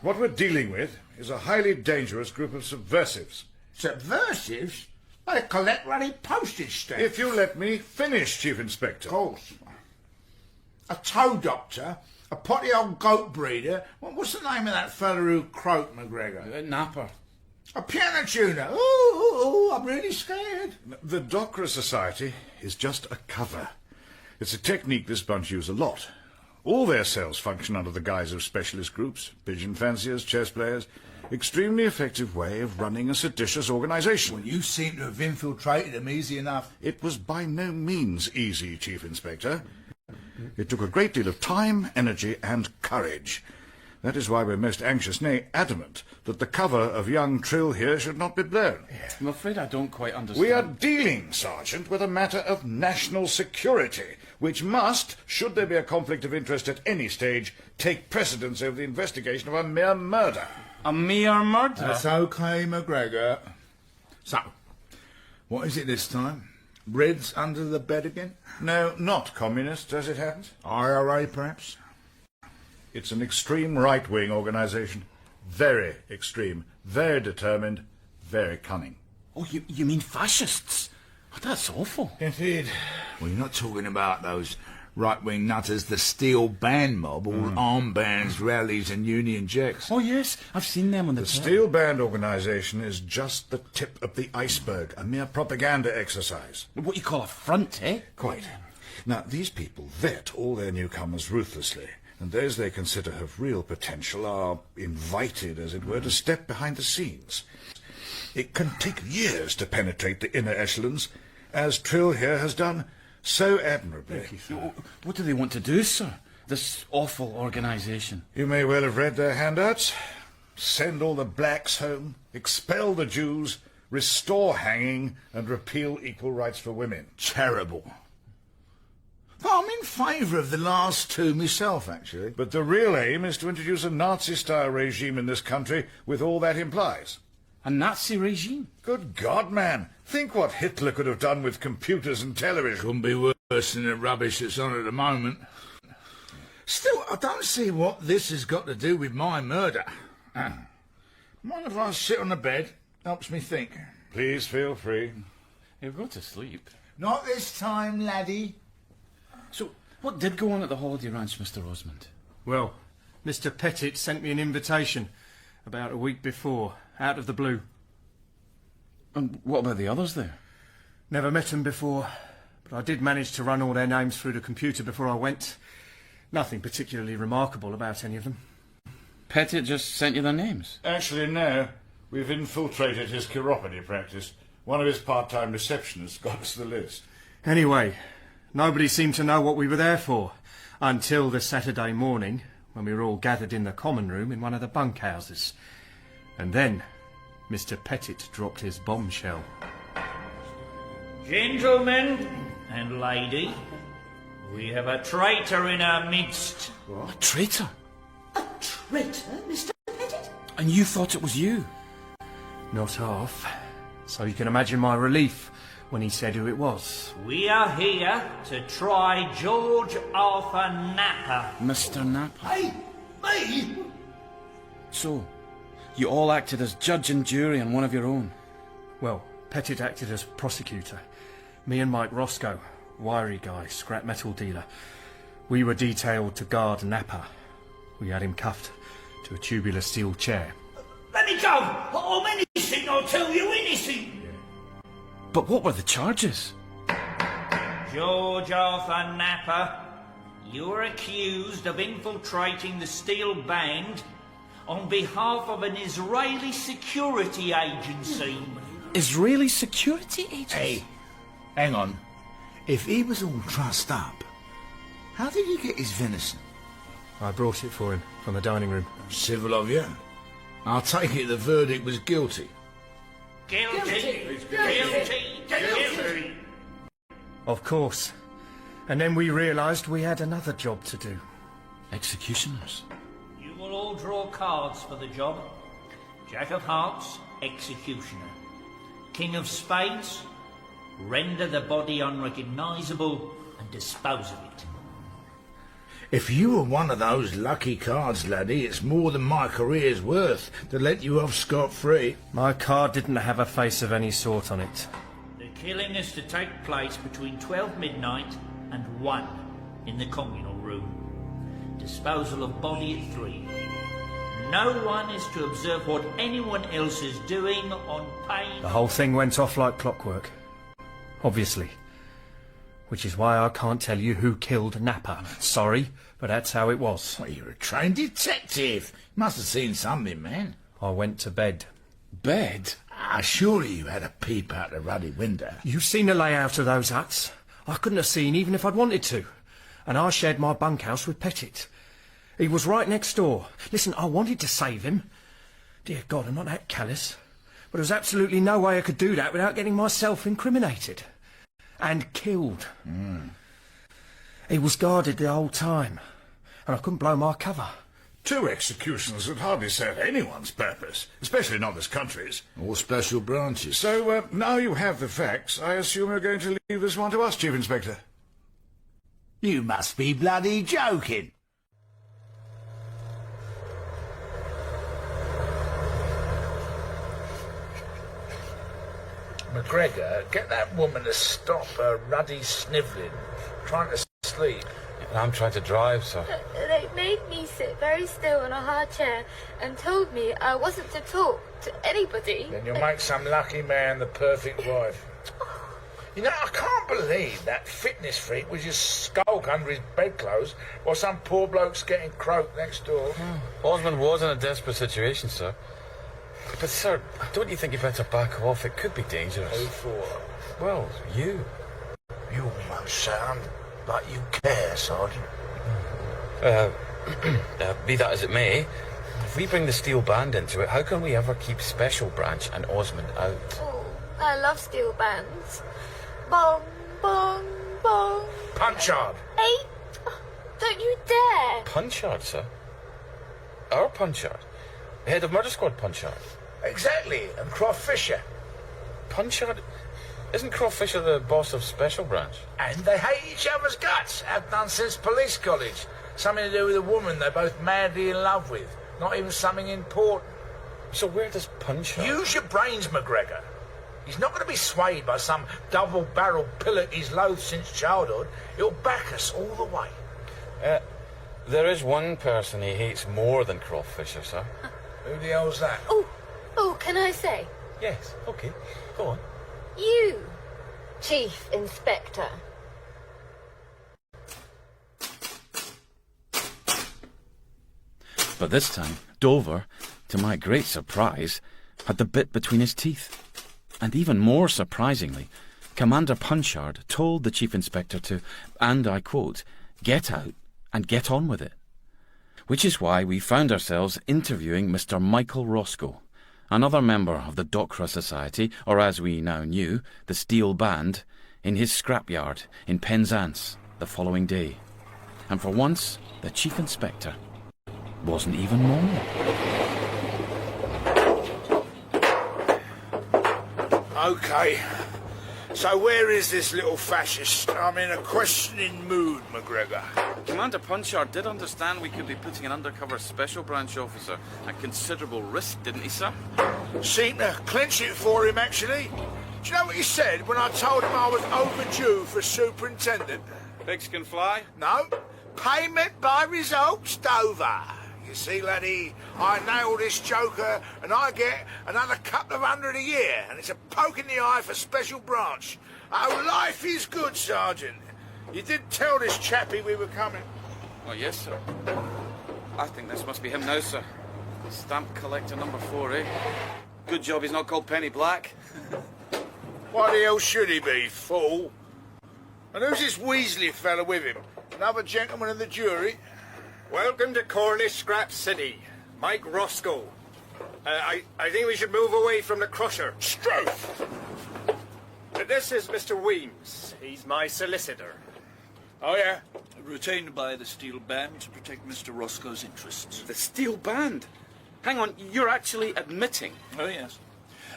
what we're dealing with is a highly dangerous group of subversives. Subversives? They collect ruddy postage stamps. If you let me finish, Chief Inspector. Of course. A toe doctor, a potty old goat breeder. What's the name of that fella who croaked, McGregor? Napper. A piano tuner. Ooh, I'm really scared. The Docra Society is just a cover. It's a technique this bunch use a lot. All their cells function under the guise of specialist groups, pigeon fanciers, chess players. Extremely effective way of running a seditious organisation. Well, you seem to have infiltrated them easy enough. It was by no means easy, Chief Inspector. It took a great deal of time, energy and courage. That is why we're most anxious, nay, adamant, that the cover of young Trill here should not be blown. I'm afraid I don't quite understand. We are dealing, Sergeant, with a matter of national security, which must, should there be a conflict of interest at any stage, take precedence over the investigation of a mere murder. A mere murder? That's okay, McGregor. So, what is it this time? Reds under the bed again? No, not communists, as it happens. IRA, perhaps? It's an extreme right-wing organisation. Very extreme, very determined, very cunning. Oh, you mean fascists? Oh, that's awful. Indeed. Well, you're not talking about those right-wing nutters, the Steel Band mob, all armbands, rallies and Union Jacks. Oh, yes, I've seen them on the Steel Band organisation is just the tip of the iceberg, a mere propaganda exercise. What you call a front, eh? Quite. Now, these people vet all their newcomers ruthlessly, and those they consider have real potential are invited, as it were, to step behind the scenes. It can take years to penetrate the inner echelons, as Trill here has done so admirably. What do they want to do, sir? This awful organisation. You may well have read their handouts. Send all the blacks home, expel the Jews, restore hanging, and repeal equal rights for women. Terrible. Well, I'm in favour of the last two myself, actually. But the real aim is to introduce a Nazi-style regime in this country with all that implies. A Nazi regime? Good God, man. Think what Hitler could have done with computers and television. Couldn't be worse than the rubbish that's on at the moment. Still, I don't see what this has got to do with my murder. Mind if I sit on the bed? Helps me think. Please feel free. He'll go to sleep. Not this time, laddie. So, what did go on at the holiday ranch, Mr. Osmond? Well, Mr. Pettit sent me an invitation about a week before, out of the blue. And what about the others there? Never met them before, but I did manage to run all their names through the computer before I went. Nothing particularly remarkable about any of them. Pettit just sent you their names? Actually, no. We've infiltrated his chiropody practice. One of his part-time receptionists got us the list. Anyway, nobody seemed to know what we were there for, until the Saturday morning, when we were all gathered in the common room in one of the bunkhouses. And then, Mr. Pettit dropped his bombshell. Gentlemen and lady, we have a traitor in our midst. What? A traitor? A traitor, Mr. Pettit? And you thought it was you? Not half. So you can imagine my relief when he said who it was. We are here to try George Arthur Napper. Mr. Napper? Hey, me? So, you all acted as judge and jury on one of your own? Well, Pettit acted as prosecutor. Me and Mike Roscoe, wiry guy, scrap metal dealer. We were detailed to guard Napper. We had him cuffed to a tubular steel chair. Let me go! I'm innocent, I'll tell you, innocent! But what were the charges? George Arthur Napper, you are accused of infiltrating the Steel Band on behalf of an Israeli security agency. Israeli security agency? Hey, hang on. If he was all trussed up, how did he get his venison? I brought it for him from the dining room. Civil of you. I'll take it the verdict was guilty. Guilty! Guilty! Of course. And then we realised we had another job to do. Executioners? You will all draw cards for the job. Jack of Hearts, executioner. King of Spades, render the body unrecognisable and dispose of it. If you were one of those lucky cards, laddie, it's more than my career's worth to let you off scot-free. My card didn't have a face of any sort on it. The killing is to take place between 12 midnight and 1 in the communal room. Disposal of body at 3. No one is to observe what anyone else is doing on pain... The whole thing went off like clockwork. Obviously. Which is why I can't tell you who killed Napper. Sorry, but that's how it was. Well, you're a trained detective. Must have seen something, man. I went to bed. Bed? Surely you had a peep out the ruddy window. You've seen the layout of those huts. I couldn't have seen even if I'd wanted to. And I shared my bunkhouse with Pettit. He was right next door. Listen, I wanted to save him. Dear God, I'm not that callous. But there was absolutely no way I could do that without getting myself incriminated. And killed. He was guarded the whole time, and I couldn't blow my cover. 2 executioners would hardly serve anyone's purpose, especially not this country's. Or special branches. So, now you have the facts, I assume you're going to leave this one to us, Chief Inspector. You must be bloody joking. McGregor, get that woman to stop her ruddy snivelling, trying to sleep. I'm trying to drive, sir. They made me sit very still in a hard chair and told me I wasn't to talk to anybody. Then you'll make some lucky man the perfect wife. You know, I can't believe that fitness freak was just skulk under his bedclothes while some poor bloke's getting croaked next door. Osmond was in a desperate situation, sir. But, sir, don't you think you better back off? It could be dangerous. Who for? Well, you. You almost sound like you care, Sergeant. Be that as it may, if we bring the Steel Band into it, how can we ever keep Special Branch and Osmond out? Oh, I love steel bands. Bong, bong, bong. Punchard! Hey, don't you dare! Punchard, sir? Our Punchard? The head of Murder Squad Punchard? Exactly, and Croft Fisher. Punchard? Isn't Croft Fisher the boss of Special Branch? And they hate each other's guts. Have done since police college. Something to do with a woman they're both madly in love with. Not even something important. So where does Punchard... Use your brains, McGregor. He's not going to be swayed by some double-barreled pillock he's loathed since childhood. He'll back us all the way. There is one person he hates more than crawfisher, sir. Who the hell's that? Oh, can I say? Yes, okay, go on. You, Chief Inspector. But this time, Dover, to my great surprise, had the bit between his teeth. And even more surprisingly, Commander Punchard told the Chief Inspector to, and I quote, get out and get on with it. Which is why we found ourselves interviewing Mr. Michael Roscoe, another member of the Docra Society, or as we now knew, the Steel Band, in his scrapyard in Penzance the following day. And for once, the Chief Inspector wasn't even moaning. OK. So where is this little fascist? I'm in a questioning mood, McGregor. Commander Punchard did understand we could be putting an undercover special branch officer at considerable risk, didn't he, sir? Seemed to clinch it for him, actually. Do you know what he said when I told him I was overdue for superintendent? Pigs can fly? No. Payment by results, Dover. You see, laddie, I nail this joker and I get another couple of $100 a year, and it's a poke in the eye for special branch. Oh, life is good, Sergeant. You did tell this chappie we were coming. Oh, yes, sir. I think this must be him now, sir. Stamp collector number 4, eh? Good job he's not called Penny Black. Why the hell should he be, fool? And who's this Weasley fella with him? Another gentleman of the jury? Welcome to Cornish Scrap City. Mike Roscoe. I think we should move away from the crusher. Stroke! This is Mr. Weems. He's my solicitor. Oh, yeah? Retained by the Steel Band to protect Mr. Roscoe's interests. The Steel Band? Hang on, you're actually admitting? Oh, yes.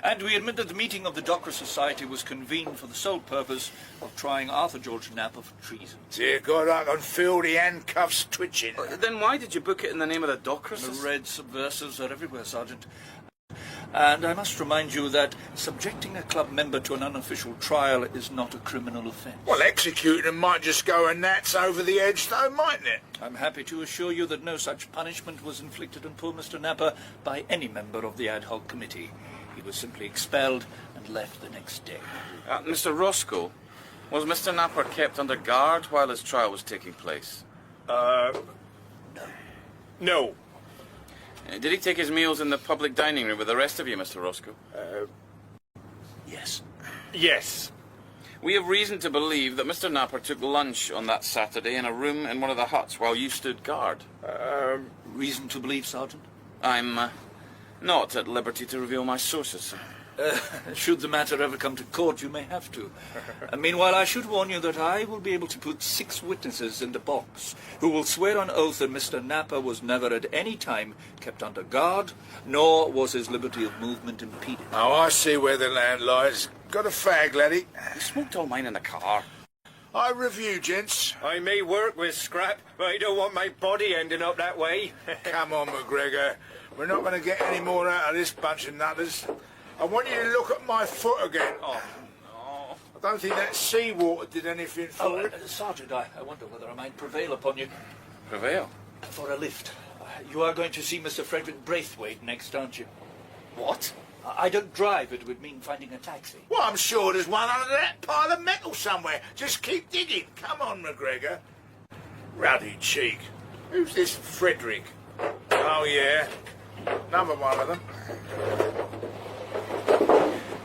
And we admit that the meeting of the Docra Society was convened for the sole purpose of trying Arthur George Napper for treason. Dear God, I can feel the handcuffs twitching. Then why did you book it in the name of the Docra The Society? red subversives are everywhere, Sergeant. And I must remind you that subjecting a club member to an unofficial trial is not a criminal offence. Well, executing them might just go a gnats over the edge, though, mightn't it? I'm happy to assure you that no such punishment was inflicted on poor Mr. Napper by any member of the ad hoc committee. He was simply expelled and left the next day. Mr. Roscoe, was Mr. Napper kept under guard while his trial was taking place? No. Did he take his meals in the public dining room with the rest of you, Mr. Roscoe? Yes. Yes. We have reason to believe that Mr. Napper took lunch on that Saturday in a room in one of the huts while you stood guard. Reason to believe, Sergeant? I'm not at liberty to reveal my sources, sir. Should the matter ever come to court, you may have to. Meanwhile, I should warn you that I will be able to put 6 witnesses in the box who will swear on oath that Mr. Napper was never at any time kept under guard, nor was his liberty of movement impeded. Oh, I see where the land lies. Got a fag, laddie. You smoked all mine in the car. I review, gents. I may work with scrap, but I don't want my body ending up that way. Come on, McGregor. We're not going to get any more out of this bunch of nutters. I want you to look at my foot again. Oh, no. I don't think that seawater did anything for it. Sergeant, I wonder whether I might prevail upon you Prevail? for a lift. You are going to see Mr. Frederick Braithwaite next, aren't you? What? I don't drive. It would mean finding a taxi. Well, I'm sure there's one under that pile of metal somewhere. Just keep digging. Come on, McGregor. Ruddy cheek. Who's this Frederick? Oh, yeah. Another one of them.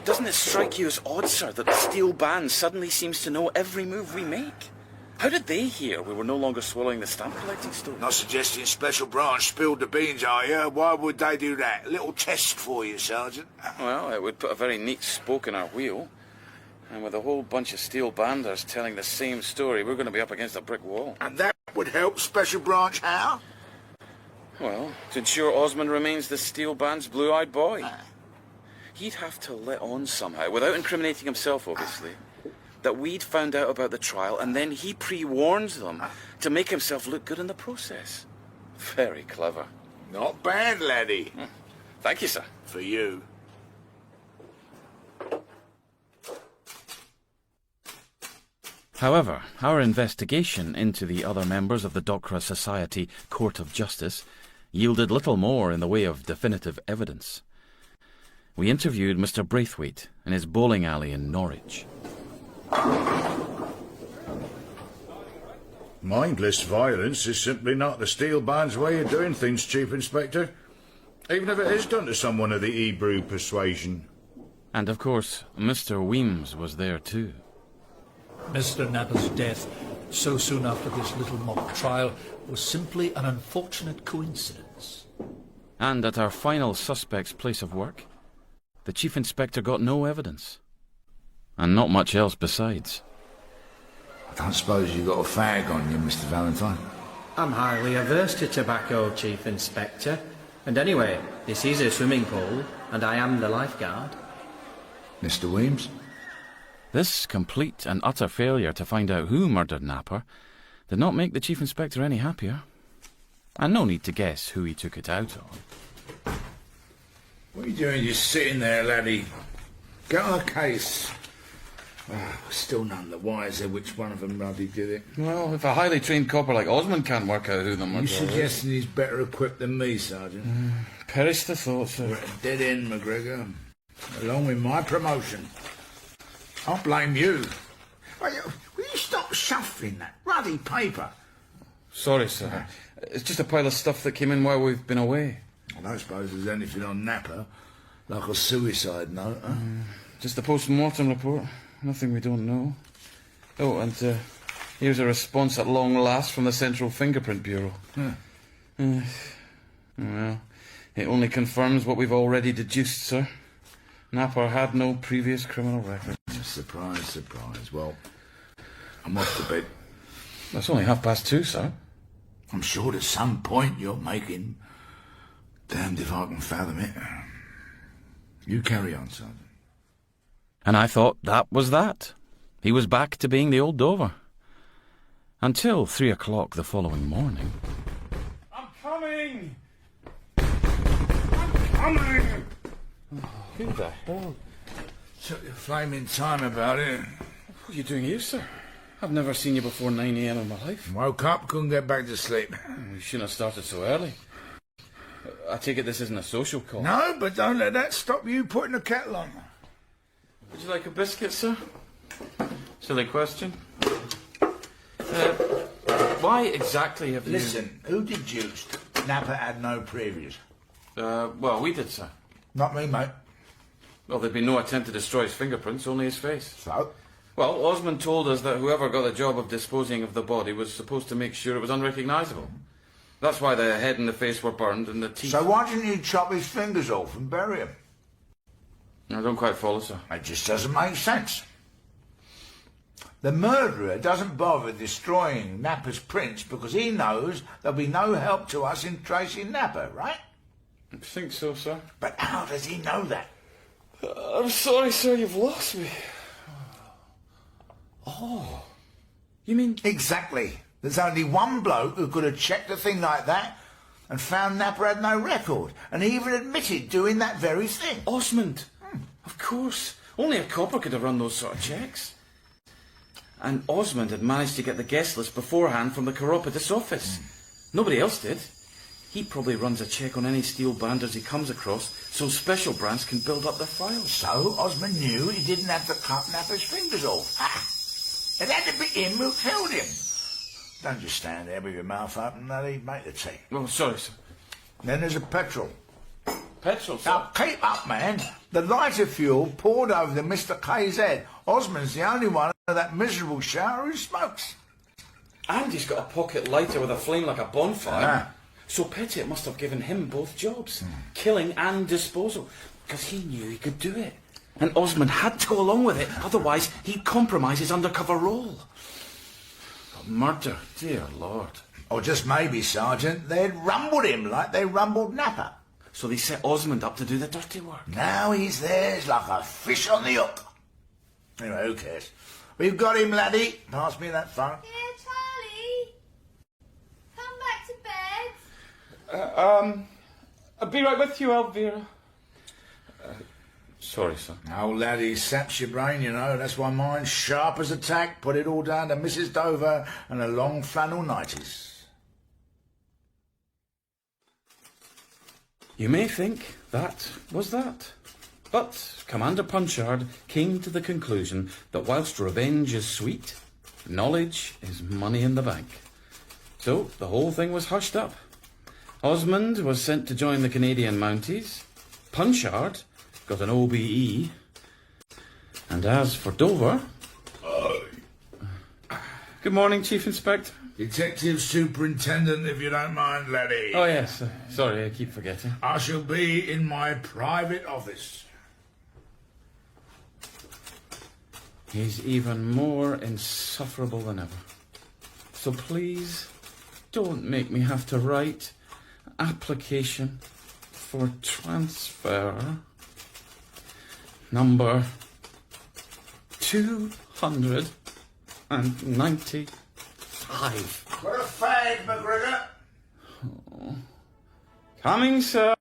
Doesn't it strike you as odd, sir, that the Steel Band suddenly seems to know every move we make? How did they hear we were no longer swallowing the stamp collecting story? Not suggesting Special Branch spilled the beans, are you? Why would they do that? A little test for you, Sergeant. Well, it would put a very neat spoke in our wheel. And with a whole bunch of Steel Banders telling the same story, we're going to be up against a brick wall. And that would help Special Branch how? Well, to ensure Osmond remains the Steel Band's blue-eyed boy. He'd have to let on somehow, without incriminating himself, obviously, that we'd found out about the trial, and then he pre-warns them to make himself look good in the process. Very clever. Not bad, laddie. Thank you, sir. For you. However, our investigation into the other members of the Docra Society Court of Justice yielded little more in the way of definitive evidence. We interviewed Mr. Braithwaite in his bowling alley in Norwich. Mindless violence is simply not the Steel Band's way of doing things, Chief Inspector. Even if it is done to someone of the Hebrew persuasion. And of course, Mr. Weems was there too. Mr. Napper's death, so soon after this little mock trial, was simply an unfortunate coincidence. And at our final suspect's place of work, the Chief Inspector got no evidence. And not much else besides. I don't suppose you got a fag on you, Mr. Valentine? I'm highly averse to tobacco, Chief Inspector. And anyway, this is a swimming pool, and I am the lifeguard. Mr. Weems? This complete and utter failure to find out who murdered Napper did not make the Chief Inspector any happier. And no need to guess who he took it out on. What are you doing just sitting there, laddie? Get on the case. Oh, still none the wiser which one of them bloody did it. Well, if a highly trained copper like Osmond can't work out who the murderer You is... suggesting he's better equipped than me, Sergeant? Perish the thought, sir. We're at a dead end, McGregor. Along with my promotion. I'll blame you. Will you stop shuffling that ruddy paper? Sorry, sir. It's just a pile of stuff that came in while we've been away. I don't suppose there's anything on Napper, like a suicide note, huh? Just a post-mortem report. Nothing we don't know. Oh, and here's a response at long last from the Central Fingerprint Bureau. Well, it only confirms what we've already deduced, sir. Napper had no previous criminal record. Surprise, surprise. Well, I'm off to bed. That's only 2:30, sir. I'm sure there's some point you're making. Damned if I can fathom it. You carry on, Sergeant. And I thought that was that. He was back to being the old Dover. Until 3 o'clock the following morning. I'm coming! I'm coming! Who the hell? Took your flaming time about it. What are you doing here, sir? I've never seen you before 9 a.m. in my life. Woke up, couldn't get back to sleep. We shouldn't have started so early. I take it this isn't a social call. No, but don't let that stop you putting the kettle on. Would you like a biscuit, sir? Silly question. Why exactly have you... Listen, who deduced Napper had no previous? Well, we did, sir. Not me, mate. Well, there'd been no attempt to destroy his fingerprints, only his face. So? Well, Osmond told us that whoever got the job of disposing of the body was supposed to make sure it was unrecognisable. That's why the head and the face were burned and the teeth... So why didn't you chop his fingers off and bury him? I don't quite follow, sir. It just doesn't make sense. The murderer doesn't bother destroying Napper's prints because he knows there'll be no help to us in tracing Napper, right? I think so, sir. But how does he know that? I'm sorry, sir, you've lost me. Oh. You mean... Exactly. There's only one bloke who could have checked a thing like that and found Napper had no record, and he even admitted doing that very thing. Osmond. Of course. Only a copper could have run those sort of checks. And Osmond had managed to get the guest list beforehand from the chiropodist's office. Nobody else did. He probably runs a check on any steel banders he comes across so special brands can build up their files. So Osmond knew he didn't have to cut Napper's fingers off. It had to be him who killed him. Don't just stand there with your mouth open, laddie. Make the tea. Oh, sorry, sir. Then there's a petrol. Petrol, sir? Now, keep up, man. The lighter fuel poured over the Mr. K's head. Osmond's the only one of that miserable shower who smokes. And he's got a pocket lighter with a flame like a bonfire. So Pettit must have given him both jobs, killing and disposal, because he knew he could do it. And Osmond had to go along with it, otherwise he'd compromise his undercover role. But murder, dear Lord. Or just maybe, Sergeant, they'd rumbled him like they rumbled Napper. So they set Osmond up to do the dirty work. Now he's theirs like a fish on the hook. Anyway, who cares? We've got him, laddie. Pass me that phone. Here, Charlie. Come back to bed. I'll be right with you, Elvira. Sorry, sir. Old laddie saps your brain, you know. That's why mine's sharp as a tack. Put it all down to Mrs. Dover and her long flannel nighties. You may think that was that. But Commander Punchard came to the conclusion that whilst revenge is sweet, knowledge is money in the bank. So the whole thing was hushed up. Osmond was sent to join the Canadian Mounties. Punchard got an OBE. And as for Dover... Good morning, Chief Inspector. Detective Superintendent, if you don't mind, laddie. Oh, yes. Sorry, I keep forgetting. I shall be in my private office. He's even more insufferable than ever. So please, don't make me have to write application for transfer number 295. What a fag, McGregor. Coming, sir.